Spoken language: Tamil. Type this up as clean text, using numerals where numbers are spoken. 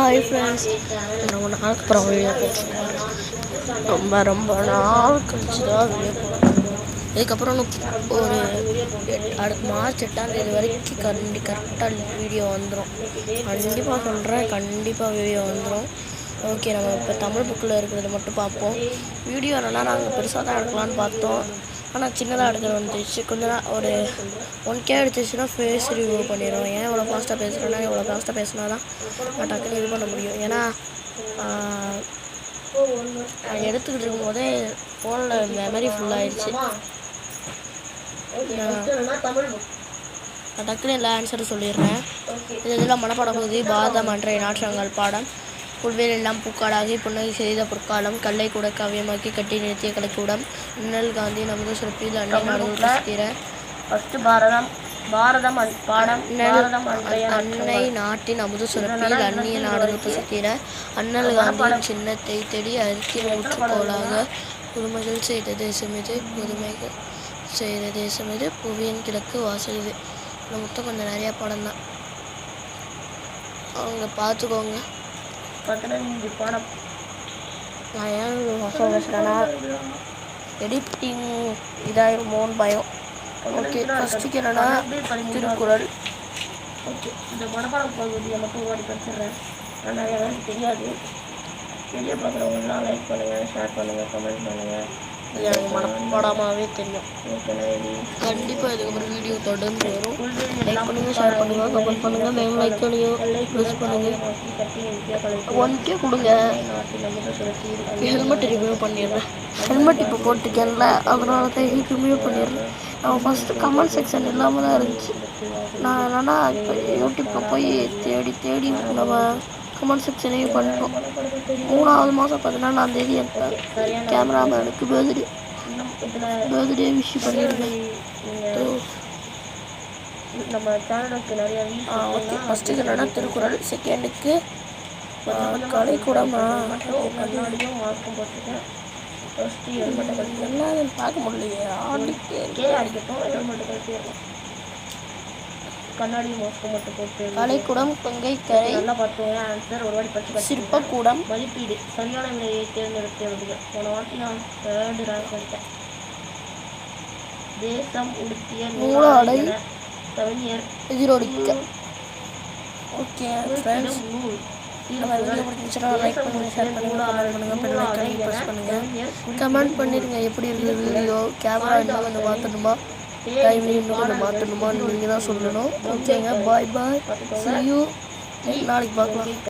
ஹாய் ஃப்ரெண்ட்ஸ், ரொம்ப நாளுக்கு அப்புறம் வீடியோ போட்டுருக்கேன். ரொம்ப நாள் கழிச்சு தான் வீடியோ போட்டுருக்கேன். இதுக்கப்புறம் ஒரு அடுத்த மார்ச் 8 வரைக்கும் கரெக்டாக வீடியோ வந்துடும். கண்டிப்பாக சொல்கிறேன், கண்டிப்பாக வீடியோ வந்துடும். ஓகே, நம்ம இப்போ தமிழ் புக்கில் இருக்கிறத மட்டும் பார்ப்போம். வீடியோ என்னன்னா நாங்கள் பெருசாக தான் எடுக்கலான்னு பார்த்தோம். ஆனால் சின்னதாக எடுக்கிறது வந்துச்சு. கொஞ்ச நாள் ஒரு 1K எடுத்துச்சுன்னா ஃபேஸ் ரிவ்யூ பண்ணிடுவோம். ஏன் இவ்வளோ ஃபாஸ்ட்டாக பேசுகிறேன்னா, இவ்வளோ ஃபாஸ்ட்டாக பேசினா தான் நான் டக்குன்னு இது பண்ண முடியும். ஏன்னா நான் எடுத்துக்கிட்டு இருக்கும்போதே ஃபோனில் மெமரி ஃபுல்லாகிடுச்சு. நான் டக்குன்னு எல்லா ஆன்சரும் சொல்லிடுறேன். இதெல்லாம் மனப்பாட பகுதி. பாரதம் அன்றைய நாற்றங்கள் பாடம். புல்வேல் எல்லாம் பூக்காடாகி புன்னகை செய்த பொற்காலம். கல்லை கூட காவியமாக்கி கட்டி நிறுத்திய கலைக்கூடம். இன்னல் காந்தி நமது சுரப்பில் அன்னை நாடுகள் பசித்தீர. ஃபஸ்ட்டு பாரதம் பாடம். அன்னை நாட்டின் அமுது சுரப்பில் அந்நிய நாடுகள் பசித்தீர. அண்ணல் காந்தியின் சின்னத்தை தேடி அறுத்தி நூற்றுக்கோளாக. புதுமைகள் செய்த தேசம் இது, புதுமைகள் செய்த தேசம் இது, புவியின் கிழக்கு வாசல் இது. இந்த மொத்தம் கொஞ்சம் நிறையா படம் தான், அவங்க பார்த்துக்கோங்க. 15 படம். நான் ஏன் வசம் பேசுகிறேன்னா எடிட்டிங் இதாகிருமோன்னு பயம். ஓகே, ஃபஸ்ட்டுக்கு என்னென்னா திருக்குறள். ஓகே, இந்த மனப்பாடம் பகுதியை மட்டும் ஓடி படிச்சிடுறேன். ஆனால் நிறையா பேருக்கு தெரியாது. வீடியோ பார்க்குறவங்கலாம் லைக் பண்ணுங்கள், ஷேர் பண்ணுங்கள், கமெண்ட் பண்ணுங்கள். இது எனக்கு மனப்பாடமாகவே தெரியும். கண்டிப்பாக இதுக்கப்புறம் வீடியோ தொடர்ந்து வரும். லைக் பண்ணுங்கள், ஷேர் பண்ணுங்கள், கமெண்ட் பண்ணுங்கள், மேம் லைக் பண்ணுங்கள், ப்ரெஸ் பண்ணுங்கள். 1K கொடுங்க. ஹெல்மெட் ரிவ்யூ பண்ணிடுறேன். ஹெல்மெட் இப்போ போட்டுக்கேன்ல, அதனால தான் ரிவ்யூ பண்ணிடுறேன். நம்ம ஃபஸ்ட்டு கமெண்ட் செக்ஷன் இல்லாமல் தான் இருந்துச்சு. நான் என்னென்னா இப்போ யூடியூப்பில் போய் தேடி நம்ம கமெண்ட் செக்ஷனையும் பண்ணிட்டோம். 3வது மாதம் 14ஆம் எடுத்தேன். கேமராமேனுக்கு பர்த்டே விஷ் பண்ணியிருந்தேன். நம்ம சேனலுக்கு நிறைய ஓகே, ஃபஸ்ட்டுக்கு என்னென்னா திருக்குறள், செகண்டுக்கு கலைக்கூடம். கண்ணாடியும் மாஸ்க்கும் போட்டுருக்கேன். ஃபஸ்ட்டு ஹெல்மெட்டை கழிச்சு எல்லாம் பார்க்க முடியலையே, அடிக்கட்டும். ஹெல்மெட்டை கழிச்சிடலாம். கண்ணாடி மாஸ்க்கு மட்டும் போட்டு. கலைக்கூடம், கொங்கை கரை. நல்லா பார்த்துக்கோங்க. ஆன்சர் ஒரு வாட்டி படிச்சு. சிற்பக்கூடம். மதிப்பீடு. சரியான விலையை தேர்ந்தெடுத்து எழுதுக. போன வாட்டி நான் 3rd ரேங்க் எடுத்தேன். தேசம் உடுத்திய நூலாடை கவிஞர் எதிரொலிக்க. ஓகே ஃப்ரெண்ட்ஸ், நம்ம வீடியோ பிடிச்சிருந்துச்சுன்னா லைக் பண்ணுங்கள், ஷேர் பண்ணுங்கள், கமெண்ட் பண்ணுங்கள், பெல் ஐக்கானை ப்ரெஸ் பண்ணுங்கள். கமெண்ட் பண்ணிடுங்க எப்படி இருக்குது வீடியோ. கேமரா இன்னும் கொஞ்சம் மாற்றணுமா, டைமிங் இன்னும் கொஞ்சம் மாற்றணுமா நீங்கள் தான் சொல்லணும். ஓகேங்க, பாய். See you. நாளைக்கு பார்க்கலாம்.